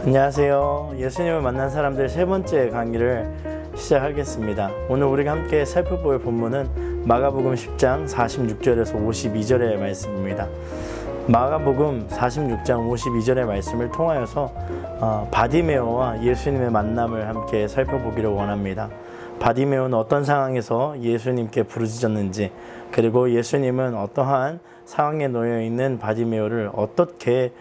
안녕하세요. 예수님을 만난 사람들 세 번째 강의를 시작하겠습니다. 오늘 우리가 함께 살펴볼 본문은 마가복음 10장 46절에서 52절의 말씀입니다. 마가복음 46장 52절의 말씀을 통하여서 바디메오와 예수님의 만남을 함께 살펴보기를 원합니다. 바디메오는 어떤 상황에서 예수님께 부르짖었는지, 그리고 예수님은 어떠한 상황에 놓여 있는 바디메오를 어떻게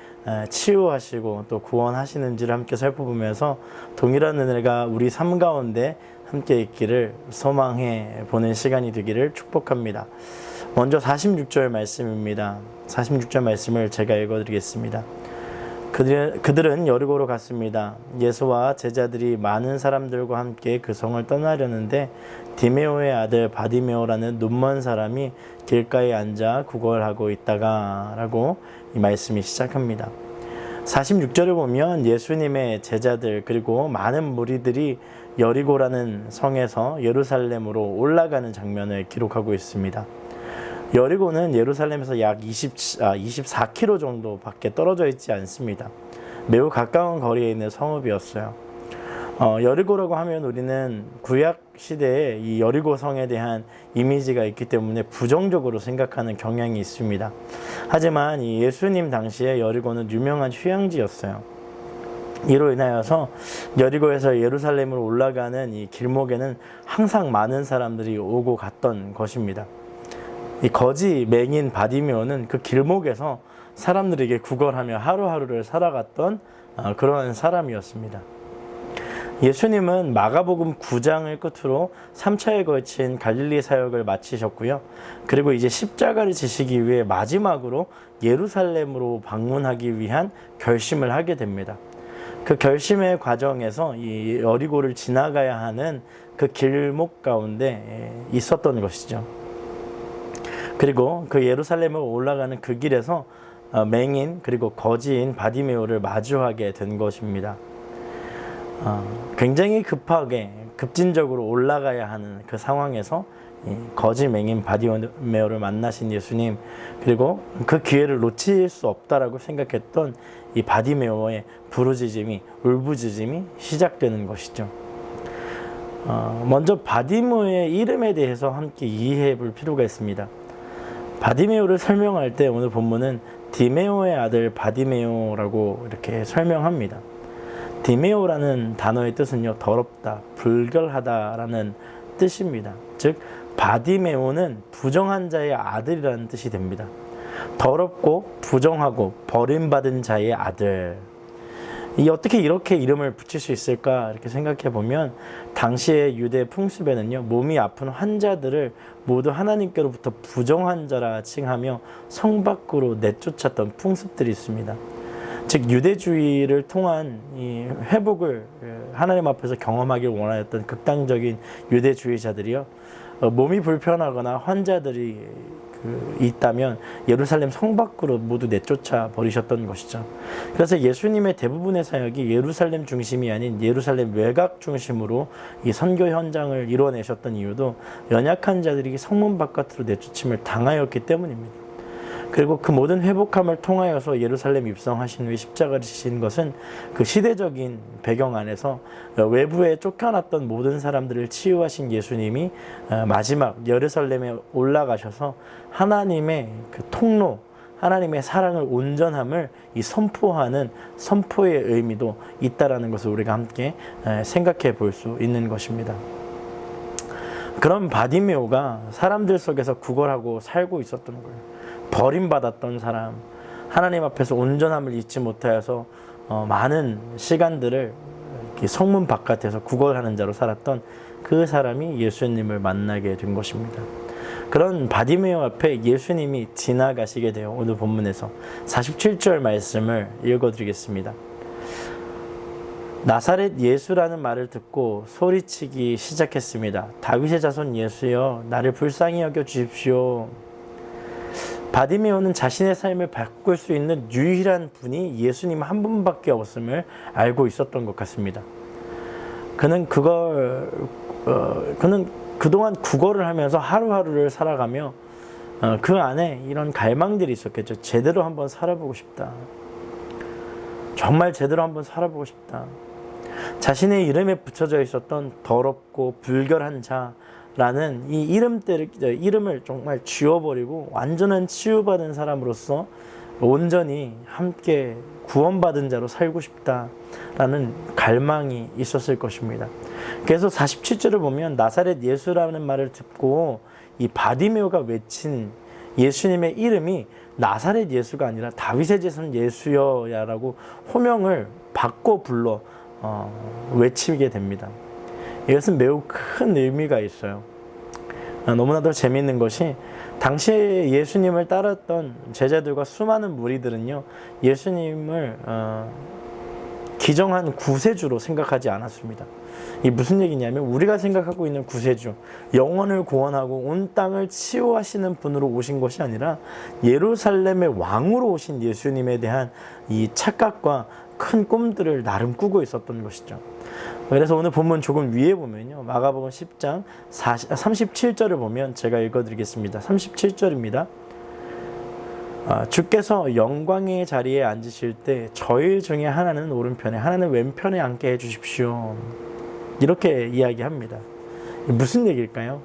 치유하시고 또 구원하시는지를 함께 살펴보면서 동일한 은혜가 우리 삶 가운데 함께 있기를 소망해 보는 시간이 되기를 축복합니다. 먼저 46절 말씀입니다. 46절 말씀을 제가 읽어드리겠습니다. 그들은 여리고로 갔습니다. 예수와 제자들이 많은 사람들과 함께 그 성을 떠나려는데 디메오의 아들 바디메오라는 눈먼 사람이 길가에 앉아 구걸하고 있다가 라고 이 말씀이 시작합니다. 46절을 보면 예수님의 제자들 그리고 많은 무리들이 여리고라는 성에서 예루살렘으로 올라가는 장면을 기록하고 있습니다. 여리고는 예루살렘에서 약 24km 정도 밖에 떨어져 있지 않습니다. 매우 가까운 거리에 있는 성읍이었어요. 여리고라고 하면 우리는 구약 시대에 이 여리고 성에 대한 이미지가 있기 때문에 부정적으로 생각하는 경향이 있습니다. 하지만 이 예수님 당시에 여리고는 유명한 휴양지였어요. 이로 인하여서 여리고에서 예루살렘으로 올라가는 이 길목에는 항상 많은 사람들이 오고 갔던 것입니다. 이 거지 맹인 바디메오는 그 길목에서 사람들에게 구걸하며 하루하루를 살아갔던 그런 사람이었습니다. 예수님은 마가복음 9장을 끝으로 3차에 걸친 갈릴리 사역을 마치셨고요. 그리고 이제 십자가를 지시기 위해 마지막으로 예루살렘으로 방문하기 위한 결심을 하게 됩니다. 그 결심의 과정에서 이 여리고를 지나가야 하는 그 길목 가운데 있었던 것이죠. 그리고 그 예루살렘으로 올라가는 그 길에서 맹인 그리고 거지인 바디메오를 마주하게 된 것입니다. 굉장히 급하게 급진적으로 올라가야 하는 그 상황에서 거지 맹인 바디메오를 만나신 예수님, 그리고 그 기회를 놓칠 수 없다라고 생각했던 이 바디메오의 부르짖음이, 울부짖음이 시작되는 것이죠. 먼저 바디메오의 이름에 대해서 함께 이해해 볼 필요가 있습니다. 바디메오를 설명할 때 오늘 본문은 디메오의 아들 바디메오라고 이렇게 설명합니다. 디메오라는 단어의 뜻은요, 더럽다, 불결하다라는 뜻입니다. 즉 바디메오는 부정한 자의 아들이라는 뜻이 됩니다. 더럽고 부정하고 버림받은 자의 아들. 어떻게 이렇게 이름을 붙일 수 있을까 이렇게 생각해 보면, 당시의 유대 풍습에는요, 몸이 아픈 환자들을 모두 하나님께로부터 부정한 자라 칭하며 성 밖으로 내쫓았던 풍습들이 있습니다. 즉 유대주의를 통한 이 회복을 하나님 앞에서 경험하길 원하였던 극단적인 유대주의자들이요, 몸이 불편하거나 환자들이 있다면 예루살렘 성 밖으로 모두 내쫓아 버리셨던 것이죠. 그래서 예수님의 대부분의 사역이 예루살렘 중심이 아닌 예루살렘 외곽 중심으로 이 선교 현장을 이뤄내셨던 이유도 연약한 자들이 성문 바깥으로 내쫓임을 당하였기 때문입니다. 그리고 그 모든 회복함을 통하여서 예루살렘 입성하신 후에 십자가를 지신 것은 그 시대적인 배경 안에서 외부에 쫓겨났던 모든 사람들을 치유하신 예수님이 마지막 예루살렘에 올라가셔서 하나님의 그 통로, 하나님의 사랑을 온전함을 이 선포하는 선포의 의미도 있다라는 것을 우리가 함께 생각해 볼 수 있는 것입니다. 그런 바디메오가 사람들 속에서 구걸하고 살고 있었던 거예요. 버림받았던 사람, 하나님 앞에서 온전함을 잊지 못하여서 많은 시간들을 성문 바깥에서 구걸하는 자로 살았던 그 사람이 예수님을 만나게 된 것입니다. 그런 바디메오 앞에 예수님이 지나가시게 돼요. 오늘 본문에서 47절 말씀을 읽어드리겠습니다. 나사렛 예수라는 말을 듣고 소리치기 시작했습니다. 다윗의 자손 예수여, 나를 불쌍히 여겨 주십시오. 바디메오는 자신의 삶을 바꿀 수 있는 유일한 분이 예수님 한 분밖에 없음을 알고 있었던 것 같습니다. 그는 그동안 구걸을 하면서 하루하루를 살아가며 그 안에 이런 갈망들이 있었겠죠. 제대로 한번 살아보고 싶다. 정말 제대로 한번 살아보고 싶다. 자신의 이름에 붙여져 있었던 더럽고 불결한 자라는 이 이름을 정말 지워버리고 완전한 치유받은 사람으로서 온전히 함께 구원받은 자로 살고 싶다라는 갈망이 있었을 것입니다. 그래서 47절을 보면 나사렛 예수라는 말을 듣고 이 바디메오가 외친 예수님의 이름이 나사렛 예수가 아니라 다윗의 자손 예수여야라고 호명을 바꿔 불러 외치게 됩니다. 이것은 매우 큰 의미가 있어요. 너무나도 재미있는 것이 당시에 예수님을 따랐던 제자들과 수많은 무리들은요, 예수님을 기정한 구세주로 생각하지 않았습니다. 이 무슨 얘기냐면 우리가 생각하고 있는 구세주, 영혼을 구원하고 온 땅을 치유하시는 분으로 오신 것이 아니라 예루살렘의 왕으로 오신 예수님에 대한 이 착각과 큰 꿈들을 나름 꾸고 있었던 것이죠. 그래서 오늘 본문 조금 위에 보면요, 마가복음 10장 37절을 보면 제가 읽어드리겠습니다. 37절입니다. 주께서 영광의 자리에 앉으실 때 저희 중에 하나는 오른편에 하나는 왼편에 앉게 해주십시오. 이렇게 이야기합니다. 무슨 얘기일까요?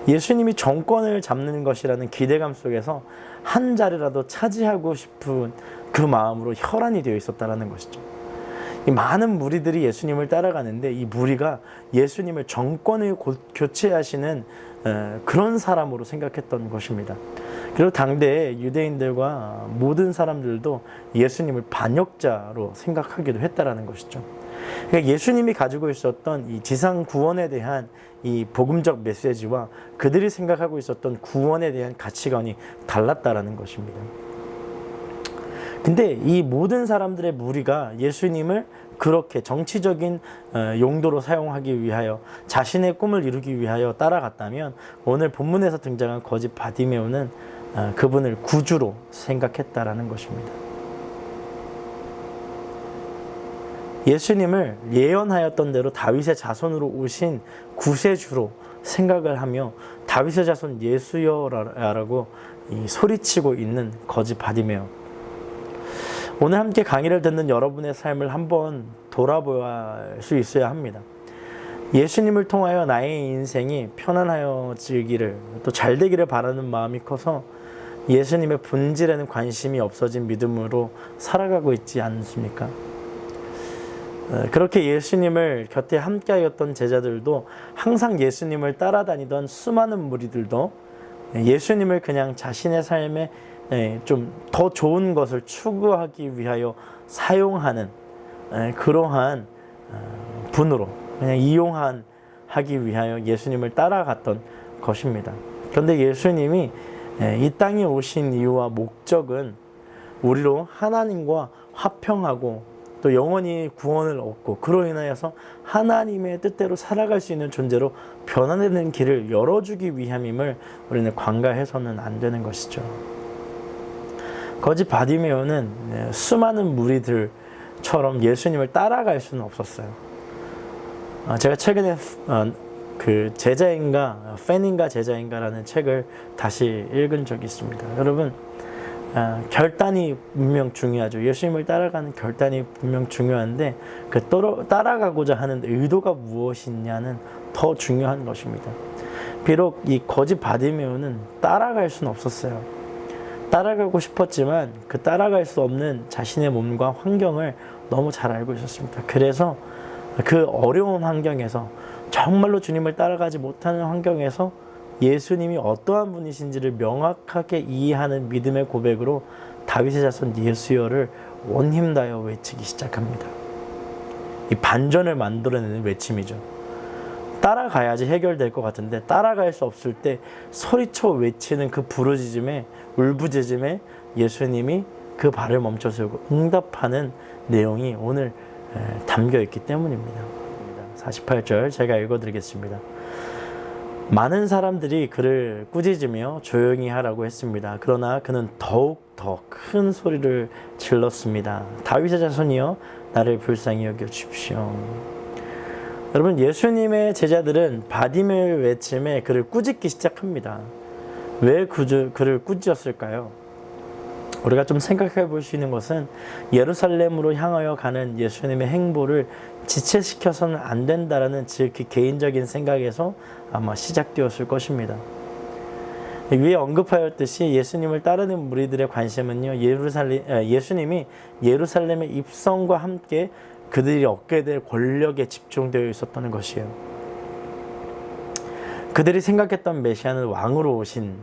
예수님이 정권을 잡는 것이라는 기대감 속에서 한 자리라도 차지하고 싶은 그 마음으로 혈안이 되어 있었다는 것이죠. 이 많은 무리들이 예수님을 따라가는데 이 무리가 예수님을 정권을 교체하시는 그런 사람으로 생각했던 것입니다. 그리고 당대의 유대인들과 모든 사람들도 예수님을 반역자로 생각하기도 했다라는 것이죠. 그러니까 예수님이 가지고 있었던 이 지상 구원에 대한 이 복음적 메시지와 그들이 생각하고 있었던 구원에 대한 가치관이 달랐다라는 것입니다. 근데 이 모든 사람들의 무리가 예수님을 그렇게 정치적인 용도로 사용하기 위하여 자신의 꿈을 이루기 위하여 따라갔다면 오늘 본문에서 등장한 거짓 바디메오는 그분을 구주로 생각했다라는 것입니다. 예수님을 예언하였던 대로 다윗의 자손으로 오신 구세주로 생각을 하며 다윗의 자손 예수여라고 소리치고 있는 거짓 바디메오. 오늘 함께 강의를 듣는 여러분의 삶을 한번 돌아볼 수 있어야 합니다. 예수님을 통하여 나의 인생이 편안하여지기를 또 잘되기를 바라는 마음이 커서 예수님의 본질에는 관심이 없어진 믿음으로 살아가고 있지 않습니까? 그렇게 예수님을 곁에 함께하였던 제자들도 항상 예수님을 따라다니던 수많은 무리들도 예수님을 그냥 자신의 삶에 좀 더 좋은 것을 추구하기 위하여 사용하는 그러한 분으로 그냥 이용하기 위하여 예수님을 따라갔던 것입니다. 그런데 예수님이 이 땅에 오신 이유와 목적은 우리로 하나님과 화평하고 또 영원히 구원을 얻고 그로 인하여서 하나님의 뜻대로 살아갈 수 있는 존재로 변화되는 길을 열어주기 위함임을 우리는 간과해서는 안 되는 것이죠. 거짓 바디메오는 수많은 무리들처럼 예수님을 따라갈 수는 없었어요. 제가 최근에 그 제자인가 팬인가 제자인가라는 책을 다시 읽은 적이 있습니다. 여러분, 결단이 분명 중요하죠. 예수님을 따라가는 결단이 분명 중요한데 그 따라가고자 하는 의도가 무엇이냐는 더 중요한 것입니다. 비록 이 거짓 바디메오는 따라갈 수는 없었어요. 따라가고 싶었지만 그 따라갈 수 없는 자신의 몸과 환경을 너무 잘 알고 있었습니다. 그래서 그 어려운 환경에서 정말로 주님을 따라가지 못하는 환경에서 예수님이 어떠한 분이신지를 명확하게 이해하는 믿음의 고백으로 다윗의 자손 예수여를 온 힘 다하여 외치기 시작합니다. 이 반전을 만들어내는 외침이죠. 따라가야지 해결될 것 같은데 따라갈 수 없을 때 소리쳐 외치는 그 부르짖음에 울부짖음에 예수님이 그 발을 멈춰 세우고 응답하는 내용이 오늘 담겨 있기 때문입니다. 48절 제가 읽어드리겠습니다. 많은 사람들이 그를 꾸짖으며 조용히 하라고 했습니다. 그러나 그는 더욱 더 큰 소리를 질렀습니다. 다윗의 자손이여 나를 불쌍히 여겨 주십시오. 여러분, 예수님의 제자들은 바디메오의 외침에 그를 꾸짖기 시작합니다. 왜 그를 꾸짖었을까요? 우리가 좀 생각해 볼 수 있는 것은 예루살렘으로 향하여 가는 예수님의 행보를 지체시켜서는 안 된다라는 지극히 개인적인 생각에서 아마 시작되었을 것입니다. 위에 언급하였듯이 예수님을 따르는 무리들의 관심은요, 예수님이 예루살렘의 입성과 함께 그들이 얻게 될 권력에 집중되어 있었다는 것이에요. 그들이 생각했던 메시아는 왕으로 오신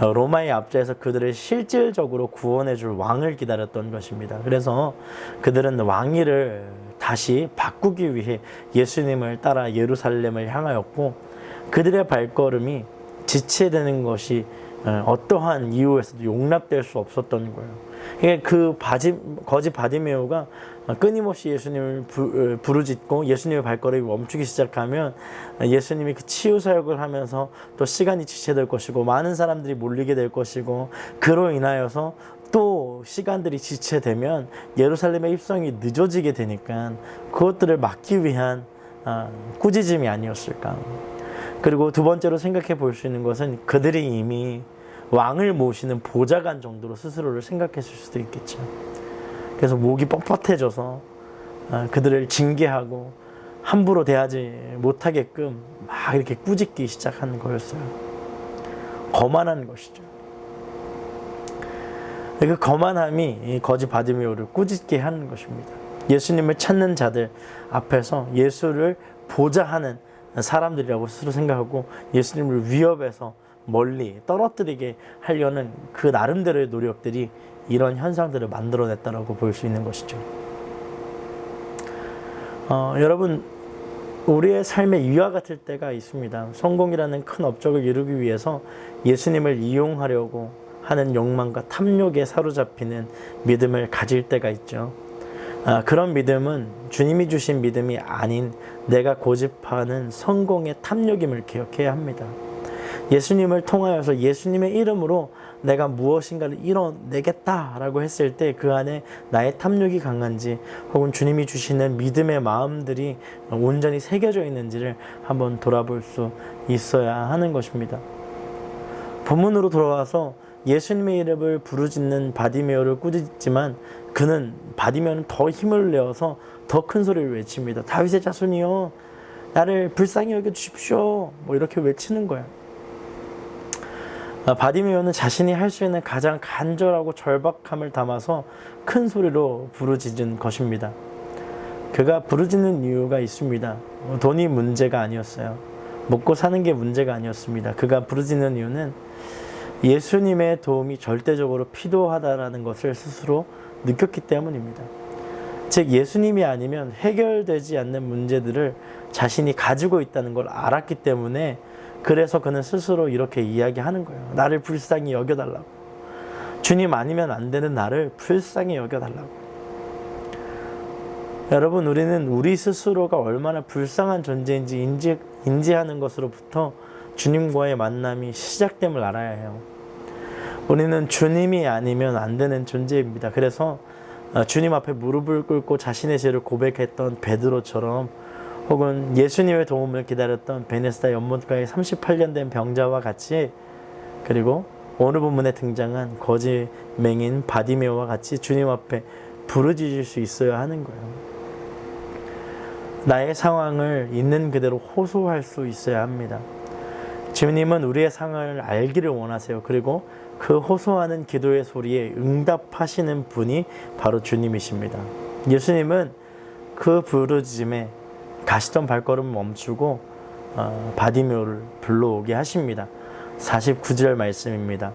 로마의 압제에서 그들을 실질적으로 구원해 줄 왕을 기다렸던 것입니다. 그래서 그들은 왕위를 다시 바꾸기 위해 예수님을 따라 예루살렘을 향하였고, 그들의 발걸음이 지체되는 것이 어떠한 이유에서도 용납될 수 없었던 거예요. 그 거지 바디메오가 끊임없이 예수님을 부르짖고 예수님의 발걸음이 멈추기 시작하면 예수님이 그 치유 사역을 하면서 또 시간이 지체될 것이고 많은 사람들이 몰리게 될 것이고, 그로 인하여서 또 시간들이 지체되면 예루살렘의 입성이 늦어지게 되니까 그것들을 막기 위한 꾸짖음이 아니었을까. 그리고 두 번째로 생각해 볼 수 있는 것은 그들이 이미 왕을 모시는 보좌관 정도로 스스로를 생각했을 수도 있겠죠. 그래서 목이 뻣뻣해져서 그들을 징계하고 함부로 대하지 못하게끔 막 이렇게 꾸짖기 시작하는 거였어요. 거만한 것이죠. 그 거만함이 이 거지 바디메오를 꾸짖게 하는 것입니다. 예수님을 찾는 자들 앞에서 예수를 보좌하는 사람들이라고 스스로 생각하고 예수님을 위협해서 멀리 떨어뜨리게 하려는 그 나름대로의 노력들이 이런 현상들을 만들어냈다고 볼 수 있는 것이죠. 여러분, 우리의 삶에 이와 같을 때가 있습니다. 성공이라는 큰 업적을 이루기 위해서 예수님을 이용하려고 하는 욕망과 탐욕에 사로잡히는 믿음을 가질 때가 있죠. 그런 믿음은 주님이 주신 믿음이 아닌 내가 고집하는 성공의 탐욕임을 기억해야 합니다. 예수님을 통하여서 예수님의 이름으로 내가 무엇인가를 이뤄내겠다라고 했을 때 그 안에 나의 탐욕이 강한지, 혹은 주님이 주시는 믿음의 마음들이 온전히 새겨져 있는지를 한번 돌아볼 수 있어야 하는 것입니다. 본문으로 돌아와서 예수님의 이름을 부르짖는 바디메오를 꾸짖지만 바디메오는 더 힘을 내어서 더 큰 소리를 외칩니다. 다윗의 자손이여, 나를 불쌍히 여겨주십시오. 이렇게 외치는 거예요. 바디메오는 자신이 할 수 있는 가장 간절하고 절박함을 담아서 큰 소리로 부르짖은 것입니다. 그가 부르짖는 이유가 있습니다. 돈이 문제가 아니었어요. 먹고 사는 게 문제가 아니었습니다. 그가 부르짖는 이유는 예수님의 도움이 절대적으로 필요하다라는 것을 스스로 느꼈기 때문입니다. 즉, 예수님이 아니면 해결되지 않는 문제들을 자신이 가지고 있다는 걸 알았기 때문에, 그래서 그는 스스로 이렇게 이야기하는 거예요. 나를 불쌍히 여겨달라고. 주님 아니면 안 되는 나를 불쌍히 여겨달라고. 여러분, 우리는 우리 스스로가 얼마나 불쌍한 존재인지 인지하는 것으로부터 주님과의 만남이 시작됨을 알아야 해요. 우리는 주님이 아니면 안 되는 존재입니다. 그래서 주님 앞에 무릎을 꿇고 자신의 죄를 고백했던 베드로처럼, 혹은 예수님의 도움을 기다렸던 베네스다 연못가의 38년 된 병자와 같이, 그리고 오늘 본문에 등장한 거지 맹인 바디메오와 같이 주님 앞에 부르짖을 수 있어야 하는 거예요. 나의 상황을 있는 그대로 호소할 수 있어야 합니다. 주님은 우리의 상황을 알기를 원하세요. 그리고 그 호소하는 기도의 소리에 응답하시는 분이 바로 주님이십니다. 예수님은 그 부르짖음에 가시던 발걸음을 멈추고 바디메오를 불러오게 하십니다. 49절 말씀입니다.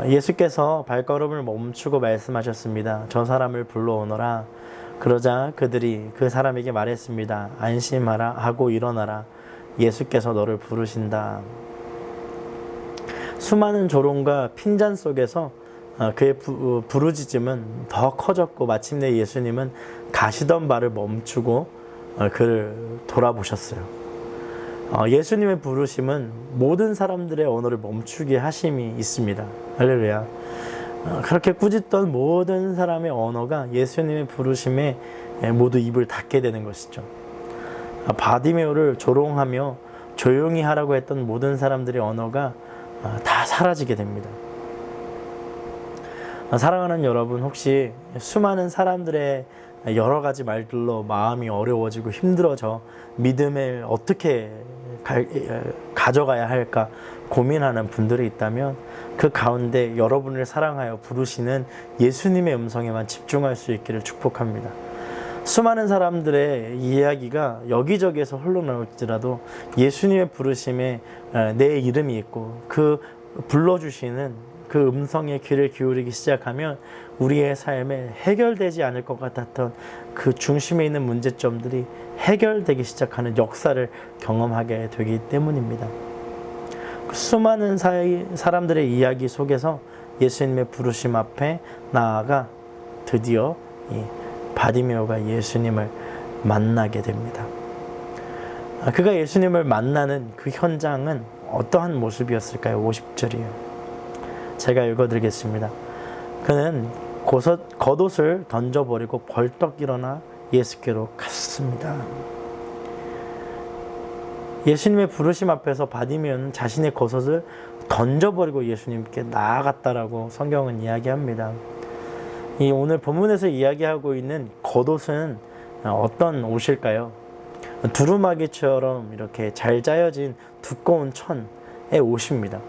예수께서 발걸음을 멈추고 말씀하셨습니다. 저 사람을 불러오너라. 그러자 그들이 그 사람에게 말했습니다. 안심하라 하고 일어나라. 예수께서 너를 부르신다. 수많은 조롱과 핀잔 속에서 그의 부르짖음은 더 커졌고, 마침내 예수님은 가시던 발을 멈추고 그를 돌아보셨어요. 예수님의 부르심은 모든 사람들의 언어를 멈추게 하심이 있습니다. 할렐루야. 그렇게 꾸짖던 모든 사람의 언어가 예수님의 부르심에 모두 입을 닫게 되는 것이죠. 바디메오를 조롱하며 조용히 하라고 했던 모든 사람들의 언어가 다 사라지게 됩니다. 사랑하는 여러분, 혹시 수많은 사람들의 여러 가지 말들로 마음이 어려워지고 힘들어져 믿음을 어떻게 가져가야 할까 고민하는 분들이 있다면 그 가운데 여러분을 사랑하여 부르시는 예수님의 음성에만 집중할 수 있기를 축복합니다. 수많은 사람들의 이야기가 여기저기에서 흘러나올지라도 예수님의 부르심에 내 이름이 있고 그 불러주시는 그 음성에 귀를 기울이기 시작하면 우리의 삶에 해결되지 않을 것 같았던 그 중심에 있는 문제점들이 해결되기 시작하는 역사를 경험하게 되기 때문입니다. 수많은 사람들의 이야기 속에서 예수님의 부르심 앞에 나아가 드디어 이 바디메오가 예수님을 만나게 됩니다. 그가 예수님을 만나는 그 현장은 어떠한 모습이었을까요? 50절이요. 제가 읽어드리겠습니다. 그는 겉옷을 던져버리고 벌떡 일어나 예수께로 갔습니다. 예수님의 부르심 앞에서 바디메오는 자신의 겉옷을 던져버리고 예수님께 나아갔다라고 성경은 이야기합니다. 이 오늘 본문에서 이야기하고 있는 겉옷은 어떤 옷일까요? 두루마기처럼 이렇게 잘 짜여진 두꺼운 천의 옷입니다.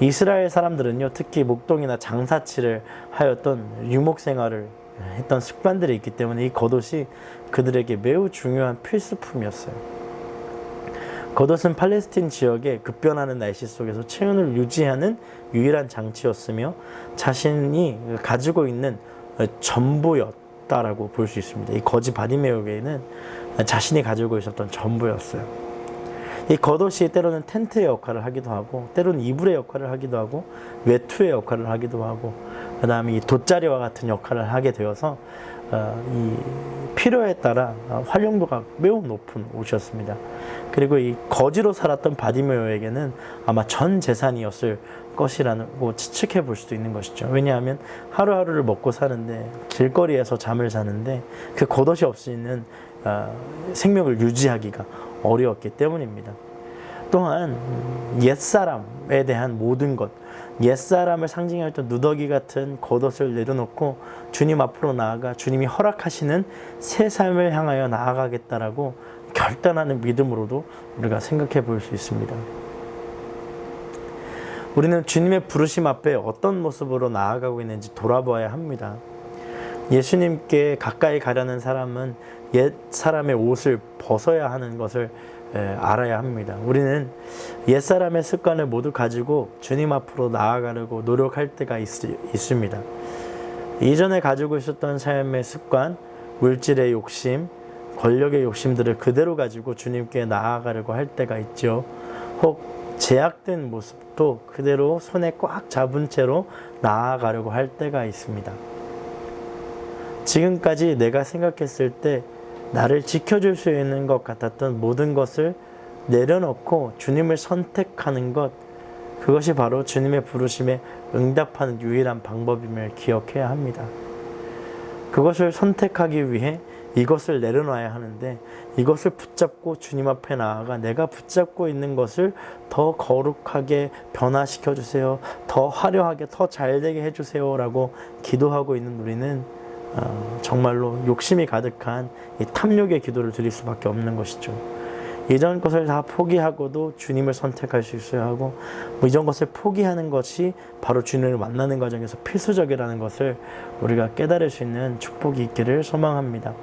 이스라엘 사람들은요, 특히 목동이나 장사치를 하였던 유목생활을 했던 습관들이 있기 때문에 이 겉옷이 그들에게 매우 중요한 필수품이었어요. 겉옷은 팔레스틴 지역의 급변하는 날씨 속에서 체온을 유지하는 유일한 장치였으며 자신이 가지고 있는 전부였다라고 볼 수 있습니다. 이 거지 바디메오에게는 자신이 가지고 있었던 전부였어요. 이 겉옷이 때로는 텐트의 역할을 하기도 하고, 때로는 이불의 역할을 하기도 하고, 외투의 역할을 하기도 하고, 그 다음에 이 돗자리와 같은 역할을 하게 되어서 이 필요에 따라 활용도가 매우 높은 옷이었습니다. 그리고 이 거지로 살았던 바디메오에게는 아마 전 재산이었을 것이라고 추측해 볼 수도 있는 것이죠. 왜냐하면 하루하루를 먹고 사는데, 길거리에서 잠을 자는데 그 겉옷이 없이는 생명을 유지하기가 어려웠기 때문입니다. 또한 옛사람에 대한 모든 것, 옛사람을 상징했던 누더기 같은 겉옷을 내려놓고 주님 앞으로 나아가 주님이 허락하시는 새 삶을 향하여 나아가겠다라고 결단하는 믿음으로도 우리가 생각해 볼 수 있습니다. 우리는 주님의 부르심 앞에 어떤 모습으로 나아가고 있는지 돌아봐야 합니다. 예수님께 가까이 가려는 사람은 옛 사람의 옷을 벗어야 하는 것을 알아야 합니다. 우리는 옛 사람의 습관을 모두 가지고 주님 앞으로 나아가려고 노력할 때가 있습니다. 이전에 가지고 있었던 삶의 습관, 물질의 욕심, 권력의 욕심들을 그대로 가지고 주님께 나아가려고 할 때가 있죠. 혹 제약된 모습도 그대로 손에 꽉 잡은 채로 나아가려고 할 때가 있습니다. 지금까지 내가 생각했을 때 나를 지켜줄 수 있는 것 같았던 모든 것을 내려놓고 주님을 선택하는 것, 그것이 바로 주님의 부르심에 응답하는 유일한 방법임을 기억해야 합니다. 그것을 선택하기 위해 이것을 내려놔야 하는데, 이것을 붙잡고 주님 앞에 나아가 내가 붙잡고 있는 것을 더 거룩하게 변화시켜 주세요, 더 화려하게 더 잘되게 해주세요 라고 기도하고 있는 우리는 정말로 욕심이 가득한 이 탐욕의 기도를 드릴 수밖에 없는 것이죠. 이전 것을 다 포기하고도 주님을 선택할 수 있어야 하고, 이전 것을 포기하는 것이 바로 주님을 만나는 과정에서 필수적이라는 것을 우리가 깨달을 수 있는 축복이 있기를 소망합니다.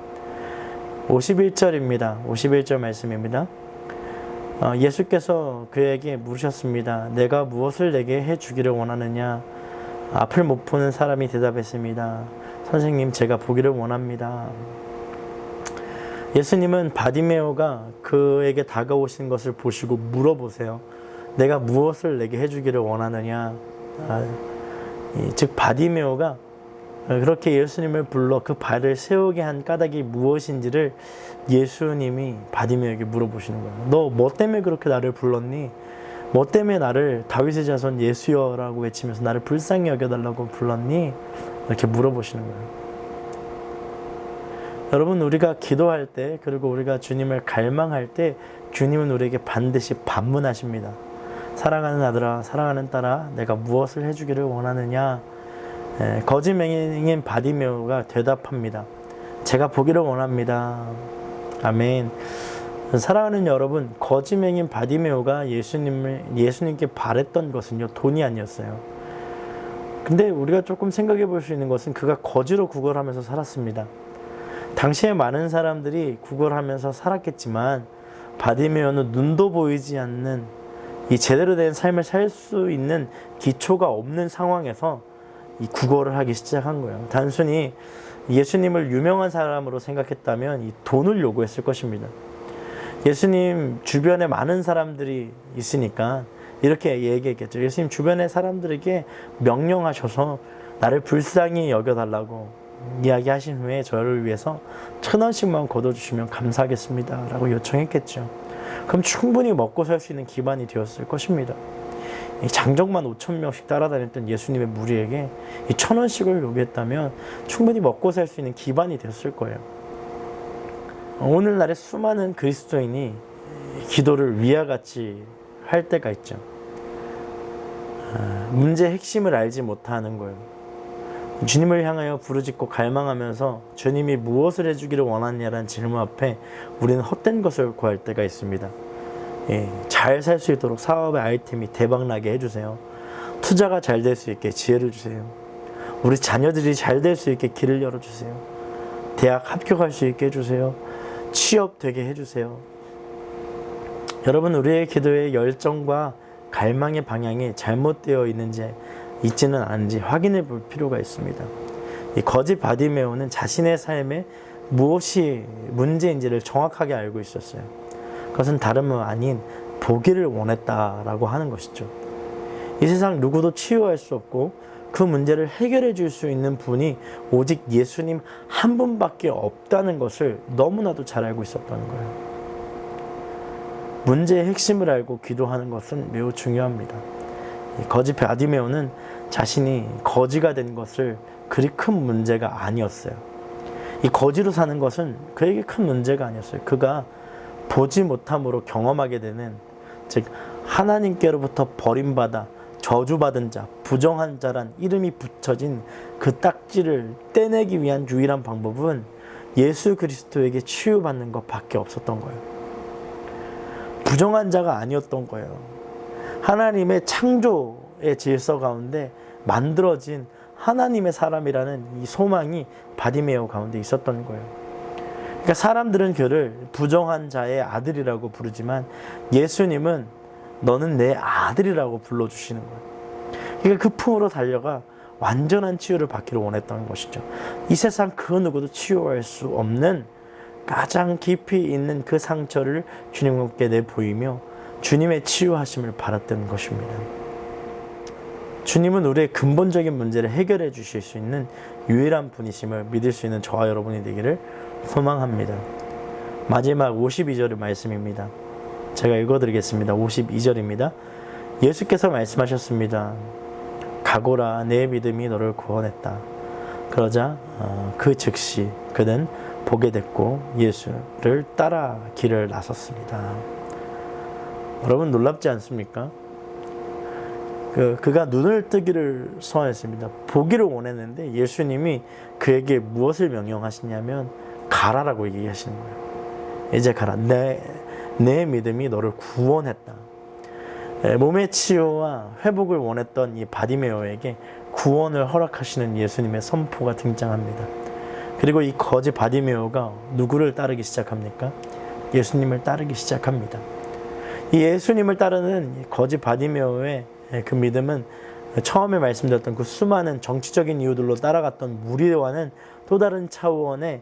51절입니다. 51절 말씀입니다. 예수께서 그에게 물으셨습니다. 내가 무엇을 내게 해주기를 원하느냐? 앞을 못 보는 사람이 대답했습니다. 선생님, 제가 보기를 원합니다. 예수님은 바디메오가 그에게 다가오신 것을 보시고 물어보세요. 내가 무엇을 내게 해주기를 원하느냐? 즉 바디메오가 그렇게 예수님을 불러 그 발을 세우게 한 까닭이 무엇인지를 예수님이 바디메오에게 물어보시는 거예요. 너 뭐 때문에 그렇게 나를 불렀니? 뭐 때문에 나를 다윗의 자손 예수여라고 외치면서 나를 불쌍히 여겨달라고 불렀니? 이렇게 물어보시는 거예요. 여러분, 우리가 기도할 때, 그리고 우리가 주님을 갈망할 때 주님은 우리에게 반드시 반문하십니다. 사랑하는 아들아, 사랑하는 딸아, 내가 무엇을 해주기를 원하느냐? 거짓 맹인인 바디메오가 대답합니다. 제가 보기를 원합니다. 아멘. 사랑하는 여러분, 거짓 맹인 바디메오가 예수님께 바랬던 것은요, 돈이 아니었어요. 근데 우리가 조금 생각해 볼 수 있는 것은 그가 거지로 구걸하면서 살았습니다. 당시에 많은 사람들이 구걸하면서 살았겠지만 바디메오는 눈도 보이지 않는 이 제대로 된 삶을 살 수 있는 기초가 없는 상황에서 이 구걸을 하기 시작한 거예요. 단순히 예수님을 유명한 사람으로 생각했다면 이 돈을 요구했을 것입니다. 예수님 주변에 많은 사람들이 있으니까 이렇게 얘기했겠죠. 예수님 주변의 사람들에게 명령하셔서 나를 불쌍히 여겨달라고 이야기하신 후에 저를 위해서 1,000원씩만 걷어주시면 감사하겠습니다 라고 요청했겠죠. 그럼 충분히 먹고 살 수 있는 기반이 되었을 것입니다. 장정만 5,000명씩 따라다녔던 예수님의 무리에게 이 1,000원씩을 요구했다면 충분히 먹고 살 수 있는 기반이 되었을 거예요. 오늘날의 수많은 그리스도인이 기도를 위와 같이 할 때가 있죠. 문제의 핵심을 알지 못하는 거예요. 주님을 향하여 부르짖고 갈망하면서 주님이 무엇을 해주기를 원하느냐라는 질문 앞에 우리는 헛된 것을 구할 때가 있습니다. 잘 살 수 있도록 사업의 아이템이 대박나게 해주세요. 투자가 잘 될 수 있게 지혜를 주세요. 우리 자녀들이 잘 될 수 있게 길을 열어주세요. 대학 합격할 수 있게 해주세요. 취업 되게 해주세요. 여러분, 우리의 기도의 열정과 갈망의 방향이 잘못되어 있지는 않은지 확인해 볼 필요가 있습니다. 이 거짓 바디메오는 자신의 삶에 무엇이 문제인지를 정확하게 알고 있었어요. 그것은 다름은 아닌 보기를 원했다라고 하는 것이죠. 이 세상 누구도 치유할 수 없고 그 문제를 해결해 줄 수 있는 분이 오직 예수님 한 분밖에 없다는 것을 너무나도 잘 알고 있었다는 거예요. 문제의 핵심을 알고 기도하는 것은 매우 중요합니다. 거짓 바디메오는 자신이 거지가 된 것을 그리 큰 문제가 아니었어요. 이 거지로 사는 것은 그에게 큰 문제가 아니었어요. 그가 보지 못함으로 경험하게 되는, 즉 하나님께로부터 버림받아 저주받은 자, 부정한 자란 이름이 붙여진 그 딱지를 떼내기 위한 유일한 방법은 예수 그리스도에게 치유받는 것밖에 없었던 거예요. 부정한 자가 아니었던 거예요. 하나님의 창조의 질서 가운데 만들어진 하나님의 사람이라는 이 소망이 바디메오 가운데 있었던 거예요. 그러니까 사람들은 그를 부정한 자의 아들이라고 부르지만 예수님은 너는 내 아들이라고 불러주시는 거예요. 그러니까 그 품으로 달려가 완전한 치유를 받기를 원했던 것이죠. 이 세상 그 누구도 치유할 수 없는 가장 깊이 있는 그 상처를 주님께 내보이며 주님의 치유하심을 바랐던 것입니다. 주님은 우리의 근본적인 문제를 해결해 주실 수 있는 유일한 분이심을 믿을 수 있는 저와 여러분이 되기를 소망합니다. 마지막 52절의 말씀입니다. 제가 읽어드리겠습니다. 52절입니다. 예수께서 말씀하셨습니다. 가고라, 내 믿음이 너를 구원했다. 그러자 그 즉시 그는 보게 됐고 예수를 따라 길을 나섰습니다. 여러분, 놀랍지 않습니까? 그가 눈을 뜨기를 소원했습니다. 보기를 원했는데 예수님이 그에게 무엇을 명령하시냐면 가라라고 얘기하시는 거예요. 이제 가라. 내 믿음이 너를 구원했다. 몸의 치유와 회복을 원했던 이 바디메오에게 구원을 허락하시는 예수님의 선포가 등장합니다. 그리고 이 거지 바디메오가 누구를 따르기 시작합니까? 예수님을 따르기 시작합니다. 이 예수님을 따르는 거지 바디메오의 그 믿음은 처음에 말씀드렸던 그 수많은 정치적인 이유들로 따라갔던 무리와는 또 다른 차원의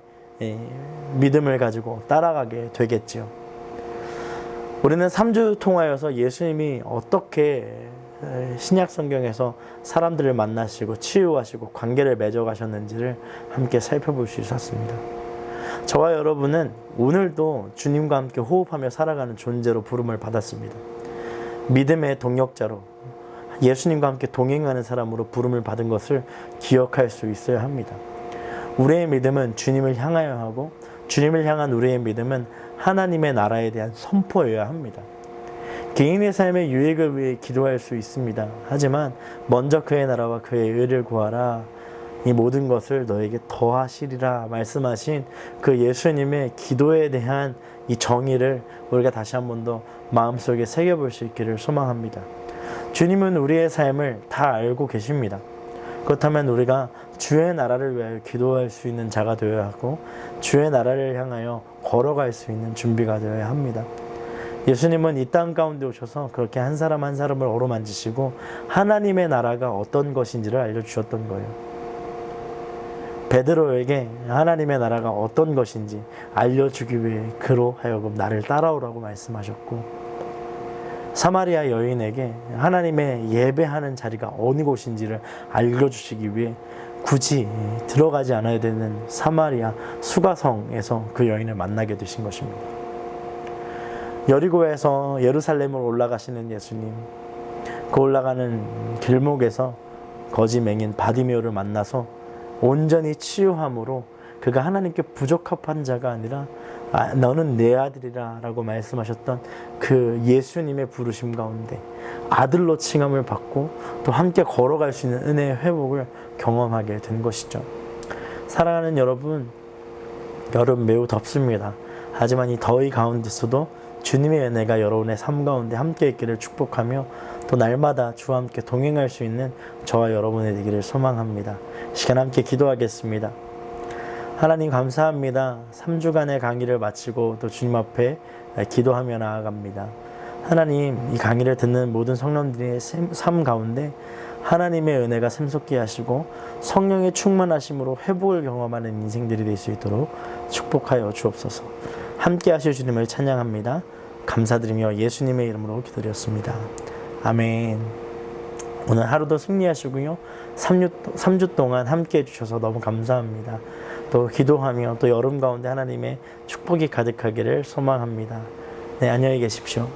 믿음을 가지고 따라가게 되겠지요. 우리는 3주 통하여서 예수님이 어떻게 신약 성경에서 사람들을 만나시고 치유하시고 관계를 맺어가셨는지를 함께 살펴볼 수 있었습니다. 저와 여러분은 오늘도 주님과 함께 호흡하며 살아가는 존재로 부름을 받았습니다. 믿음의 동역자로, 예수님과 함께 동행하는 사람으로 부름을 받은 것을 기억할 수 있어야 합니다. 우리의 믿음은 주님을 향하여 하고 주님을 향한 우리의 믿음은 하나님의 나라에 대한 선포여야 합니다. 개인의 삶의 유익을 위해 기도할 수 있습니다. 하지만 먼저 그의 나라와 그의 의를 구하라. 이 모든 것을 너에게 더하시리라 말씀하신 그 예수님의 기도에 대한 이 정의를 우리가 다시 한 번 더 마음속에 새겨볼 수 있기를 소망합니다. 주님은 우리의 삶을 다 알고 계십니다. 그렇다면 우리가 주의 나라를 위하여 기도할 수 있는 자가 되어야 하고 주의 나라를 향하여 걸어갈 수 있는 준비가 되어야 합니다. 예수님은 이 땅 가운데 오셔서 그렇게 한 사람 한 사람을 어루만지시고 하나님의 나라가 어떤 것인지를 알려주셨던 거예요. 베드로에게 하나님의 나라가 어떤 것인지 알려주기 위해 그로 하여금 나를 따라오라고 말씀하셨고, 사마리아 여인에게 하나님의 예배하는 자리가 어느 곳인지를 알려주시기 위해 굳이 들어가지 않아야 되는 사마리아 수가성에서 그 여인을 만나게 되신 것입니다. 여리고에서 예루살렘으로 올라가시는 예수님, 그 올라가는 길목에서 거지 맹인 바디메오를 만나서 온전히 치유함으로 그가 하나님께 부적합한 자가 아니라 너는 내 아들이라 라고 말씀하셨던 그 예수님의 부르심 가운데 아들로 칭함을 받고 또 함께 걸어갈 수 있는 은혜의 회복을 경험하게 된 것이죠. 사랑하는 여러분, 여름 매우 덥습니다. 하지만 이 더위 가운데서도 주님의 은혜가 여러분의 삶 가운데 함께 있기를 축복하며 또 날마다 주와 함께 동행할 수 있는 저와 여러분의 되기를 소망합니다. 시간 함께 기도하겠습니다. 하나님 감사합니다. 3주간의 강의를 마치고 또 주님 앞에 기도하며 나아갑니다. 하나님, 이 강의를 듣는 모든 성령들의 삶 가운데 하나님의 은혜가 샘솟게 하시고 성령의 충만하심으로 회복을 경험하는 인생들이 될 수 있도록 축복하여 주옵소서. 함께 하실 주님을 찬양합니다. 감사드리며 예수님의 이름으로 기도드렸습니다. 아멘. 오늘 하루도 승리하시고요. 3주 동안 함께 해주셔서 너무 감사합니다. 또 기도하며 또 여름 가운데 하나님의 축복이 가득하기를 소망합니다. 네, 안녕히 계십시오.